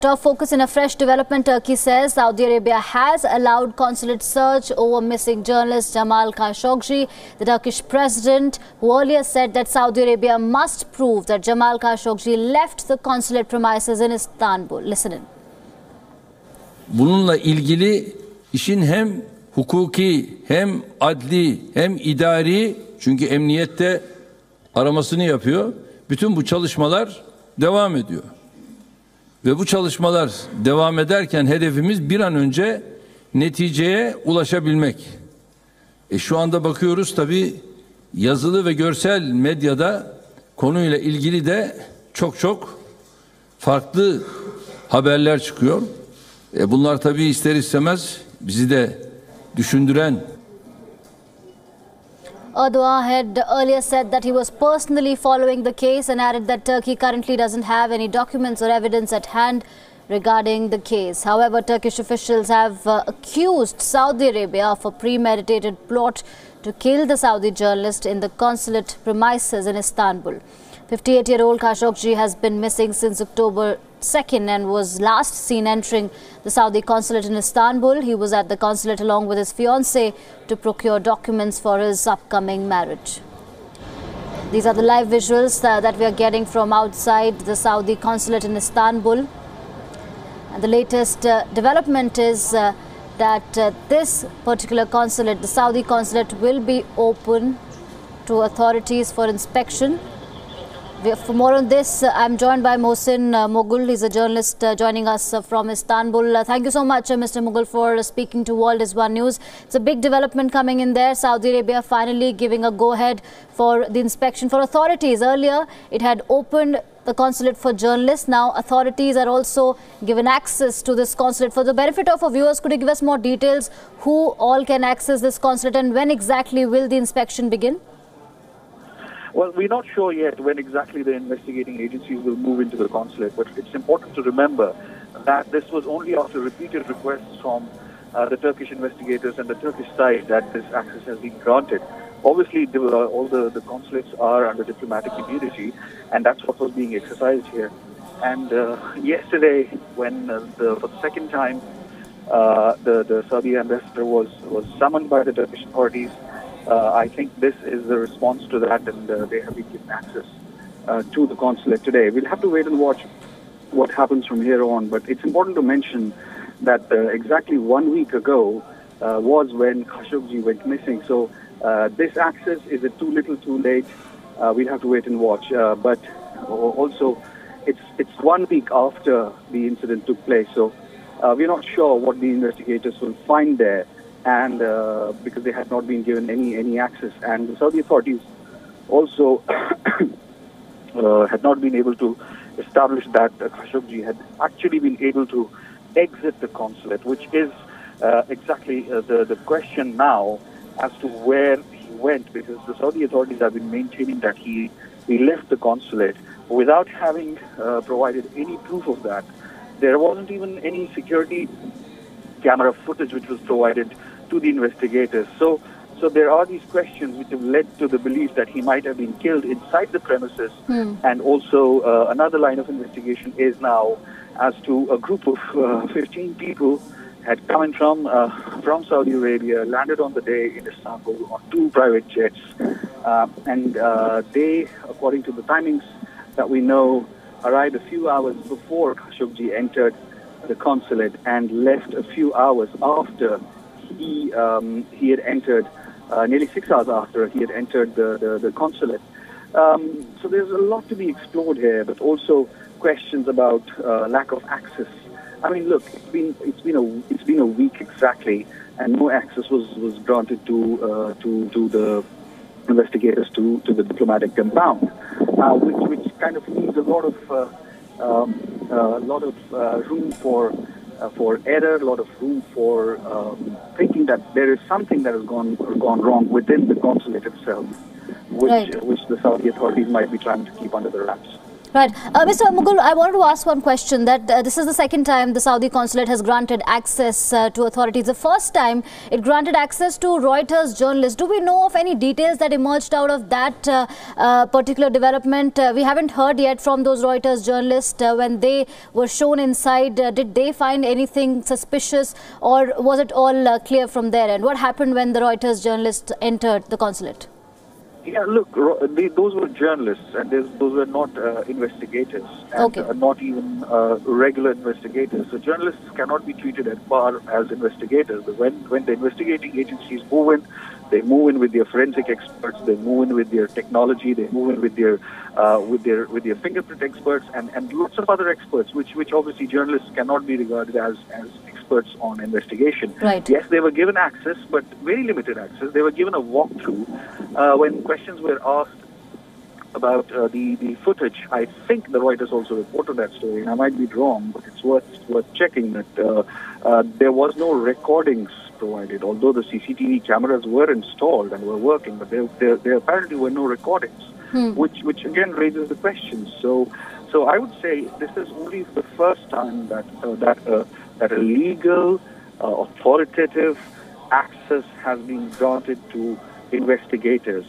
Top focus in a fresh development. Turkey says Saudi Arabia has allowed consulate search over missing journalist Jamal Khashoggi. The Turkish president, who earlier said that Saudi Arabia must prove that Jamal Khashoggi left the consulate premises in Istanbul. Listen in. Bununla ilgili işin hem hukuki, hem adli, hem idari, çünkü emniyette aramasını yapıyor. Bütün bu çalışmalar devam ediyor. Ve bu çalışmalar devam ederken hedefimiz bir an önce neticeye ulaşabilmek. Şu anda bakıyoruz tabii yazılı ve görsel medyada konuyla ilgili de çok farklı haberler çıkıyor. Bunlar tabii ister istemez bizi de düşündüren. Erdogan had earlier said that he was personally following the case and added that Turkey currently doesn't have any documents or evidence at hand regarding the case. However, Turkish officials have accused Saudi Arabia of a premeditated plot to kill the Saudi journalist in the consulate premises in Istanbul. 58-year-old Khashoggi has been missing since October 2nd and was last seen entering the Saudi consulate in Istanbul. He was at the consulate along with his fiancée to procure documents for his upcoming marriage. These are the live visuals that we are getting from outside the Saudi consulate in Istanbul. And the latest development is that this particular consulate, the Saudi consulate, will be open to authorities for inspection. For more on this, I'm joined by Mohsin Mughal. He's a journalist joining us from Istanbul. Thank you so much, Mr. Mughal, for speaking to World is One News. It's a big development coming in there. Saudi Arabia finally giving a go-ahead for the inspection for authorities. Earlier, it had opened the consulate for journalists. Now, authorities are also given access to this consulate. For the benefit of our viewers, could you give us more details? Who all can access this consulate and when exactly will the inspection begin? Well, we're not sure yet when exactly the investigating agencies will move into the consulate, but it's important to remember that this was only after repeated requests from the Turkish investigators and the Turkish side that this access has been granted. Obviously, all the consulates are under diplomatic immunity, and that's what was being exercised here. And yesterday, when for the second time the Saudi ambassador was summoned by the Turkish authorities, I think this is the response to that, and they have been given access to the consulate today. We'll have to wait and watch what happens from here on, but it's important to mention that exactly 1 week ago was when Khashoggi went missing. So this access, is it too little, too late? We'll have to wait and watch. But also, it's 1 week after the incident took place, so we're not sure what the investigators will find there. And because they had not been given any access, and the Saudi authorities also had not been able to establish that Khashoggi had actually been able to exit the consulate, which is exactly the question now as to where he went, because the Saudi authorities have been maintaining that he left the consulate without having provided any proof of that. There wasn't even any security camera footage which was provided to the investigators. So there are these questions which have led to the belief that he might have been killed inside the premises. And also another line of investigation is now as to a group of 15 people had come in from Saudi Arabia, landed on the day in Istanbul on 2 private jets. And they, according to the timings that we know, arrived a few hours before Khashoggi entered the consulate and left a few hours after he had entered, nearly 6 hours after he had entered the consulate. So there's a lot to be explored here, but also questions about lack of access. I mean, look, it's been a week exactly, and no access was granted to the investigators to the diplomatic compound, which kind of leaves a lot of room for error, a lot of room for thinking that there is something that has gone wrong within the consulate itself, which the Saudi authorities might be trying to keep under the wraps. Right. Mr. Mughal, I wanted to ask one question that this is the second time the Saudi consulate has granted access to authorities. The first time it granted access to Reuters journalists. Do we know of any details that emerged out of that particular development? We haven't heard yet from those Reuters journalists when they were shown inside. Did they find anything suspicious, or was it all clear from there? And what happened when the Reuters journalists entered the consulate? Yeah, look, those were journalists, and those were not investigators, and not even regular investigators. So journalists cannot be treated at par as investigators. When the investigating agencies move in, they move in with their forensic experts, they move in with their technology, they move in with their fingerprint experts, and lots of other experts, which obviously journalists cannot be regarded as experts on investigation. Right. Yes, they were given access, but very limited access. They were given a walkthrough when questions were asked about the footage. I think the Reuters also reported that story, and I might be wrong, but it's worth checking that there was no recordings provided, although the CCTV cameras were installed and were working, but there apparently were no recordings, which again raises the questions. So I would say this is only the first time that a legal, authoritative access has been granted to investigators,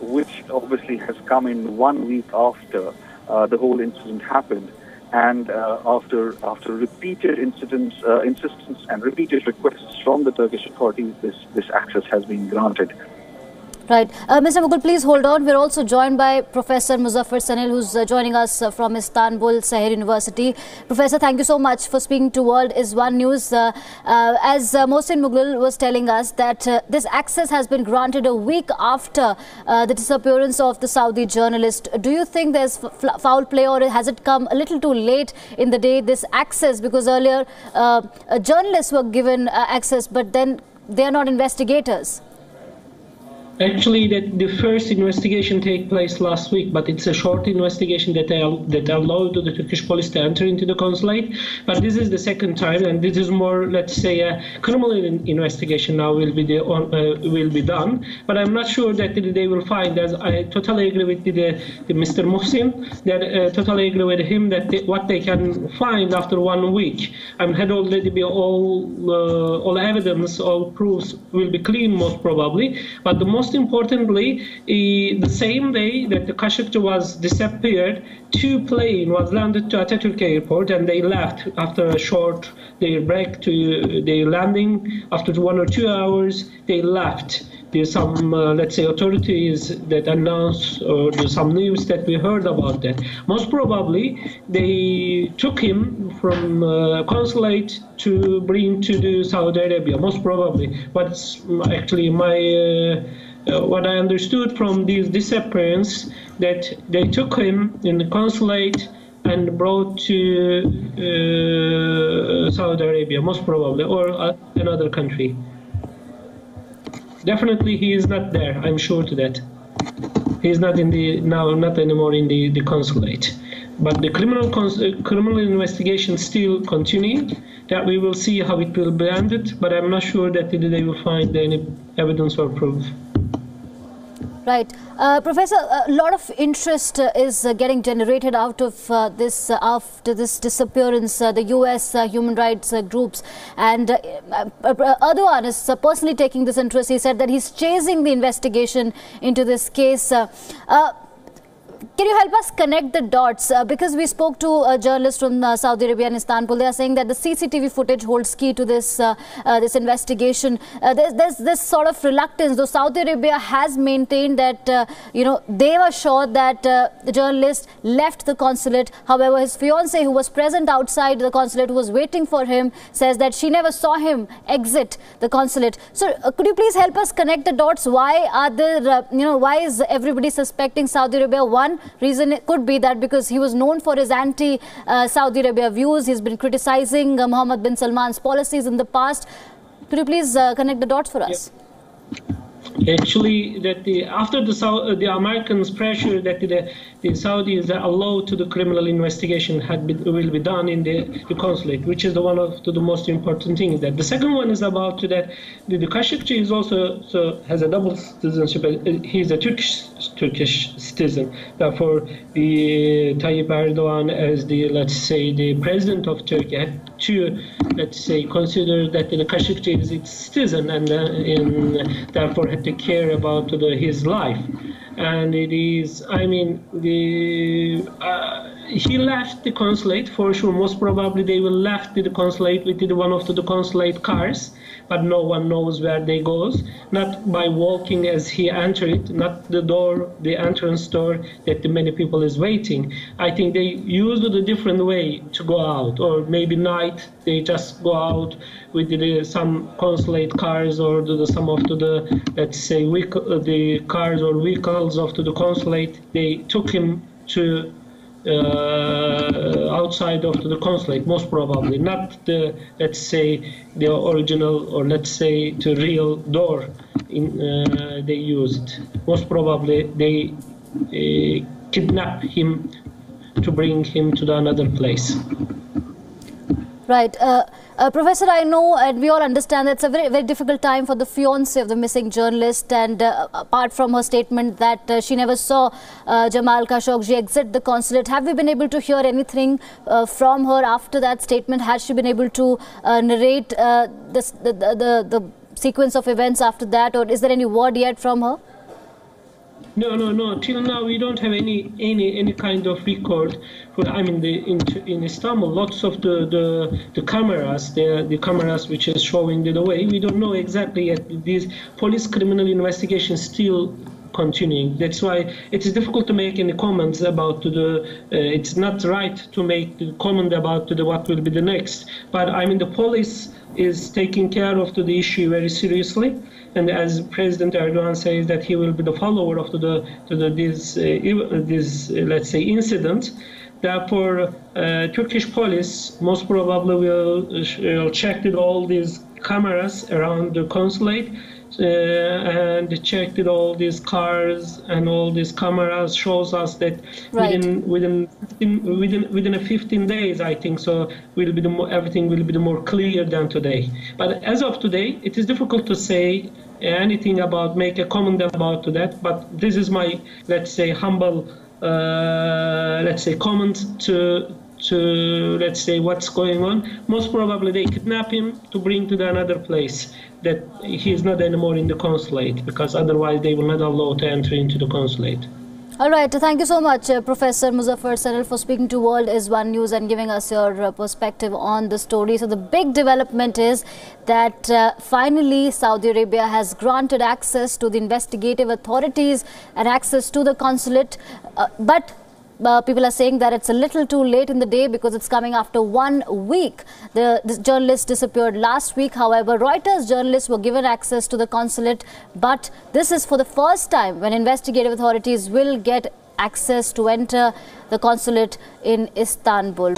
which obviously has come in 1 week after the whole incident happened, and after repeated insistence and repeated requests from the Turkish authorities, this access has been granted. Right. Mr. Mughal, please hold on. We're also joined by Professor Muzaffar Sanil, who's joining us from Istanbul, Sahir University. Professor, thank you so much for speaking to World is One News. As Mohsin Mughal was telling us that this access has been granted a week after the disappearance of the Saudi journalist. Do you think there's foul play, or has it come a little too late in the day, this access? Because earlier journalists were given access, but then they are not investigators. Actually, the first investigation take place last week, but it's a short investigation that allowed the Turkish police to enter into the consulate. But this is the second time, and this is more, let's say, a criminal investigation now will be done. But I'm not sure that they will find. As I totally agree with the Mr. Mohsin, that totally agree with him that what they can find after 1 week, had already be all evidence, all proofs will be clean most probably. But the most importantly, the same day that the Khashoggi was disappeared, 2 planes was landed to Atatürk airport, and they left after a short break to their landing. After 1 or 2 hours, they left. There's some, let's say, authorities that announced, or there's some news that we heard about that. Most probably, they took him from consulate to bring to Saudi Arabia. Most probably, but actually what I understood from this disappearance, that they took him in the consulate and brought to Saudi Arabia, most probably, or another country. Definitely he is not there, I'm sure to that. He is not not anymore in the consulate. But the criminal investigation still continuing, that we will see how it will be ended, but I'm not sure that they will find any evidence or proof. Right. Professor, a lot of interest is getting generated out of this after this disappearance. The US human rights groups, and Erdogan is personally taking this interest. He said that he's chasing the investigation into this case. Can you help us connect the dots? Because we spoke to a journalist from Saudi Arabia and Istanbul. They are saying that the CCTV footage holds key to this this investigation. There's this sort of reluctance, though Saudi Arabia has maintained that they were sure that the journalist left the consulate. However, his fiancée, who was present outside the consulate, who was waiting for him, says that she never saw him exit the consulate. So, could you please help us connect the dots? Why are there, why is everybody suspecting Saudi Arabia? One reason it could be that because he was known for his anti-Saudi Arabia views. He's been criticizing Mohammed bin Salman's policies in the past. Could you please connect the dots for us? Yep. Actually, that after the Americans' pressure that the Saudis are allowed to the criminal investigation will be done in the consulate, which is one of the most important things. That the second one is about that the Khashoggi is also has a double citizenship. He's a Turkish citizen. Therefore, the Tayyip Erdogan, as the president of Turkey, had to consider that the Khashoggi is its citizen, and therefore had to care about his life. And it is, I mean, he left the consulate for sure. Most probably they will left the consulate with one of the consulate cars, but no one knows where they goes. Not by walking as he entered, not the entrance door that the many people is waiting. I think they used a different way to go out, or maybe night they just go out with some consulate cars or some of the cars or vehicles of the consulate. They took him to outside of the consulate, most probably not the original, or the real door they used. Most probably they kidnapped him to bring him to another place. Right. Professor, I know and we all understand that it's a very, very difficult time for the fiancé of the missing journalist, and apart from her statement that she never saw Jamal Khashoggi exit the consulate, have we been able to hear anything from her after that statement? Has she been able to narrate the sequence of events after that, or is there any word yet from her? No. Till now, we don't have any kind of record. I mean, in Istanbul, lots of the cameras, the cameras which is showing the way. We don't know exactly yet. These police criminal investigations still continuing. That's why it is difficult to make any comments about it's not right to make the comment about what will be the next. But I mean, the police is taking care of the issue very seriously. And as President Erdogan says that he will be the follower of this let's say incident, therefore Turkish police most probably will check all these cameras around the consulate and checked all these cars, and all these cameras shows us that within 15 days, I think so, everything will be more clear than today. But as of today, it is difficult to say anything about, make a comment about that. But this is my, let's say, humble, comment to let's say what's going on. Most probably they kidnap him to bring to another place, that he is not anymore in the consulate, because otherwise they will not allow to enter into the consulate. All right, thank you so much, Professor Muzaffar Sarel, for speaking to World is One News and giving us your perspective on the story. So the big development is that finally Saudi Arabia has granted access to the investigative authorities and access to the consulate, but people are saying that it's a little too late in the day because it's coming after 1 week. This journalist disappeared last week. However, Reuters journalists were given access to the consulate, but this is for the first time when investigative authorities will get access to enter the consulate in Istanbul.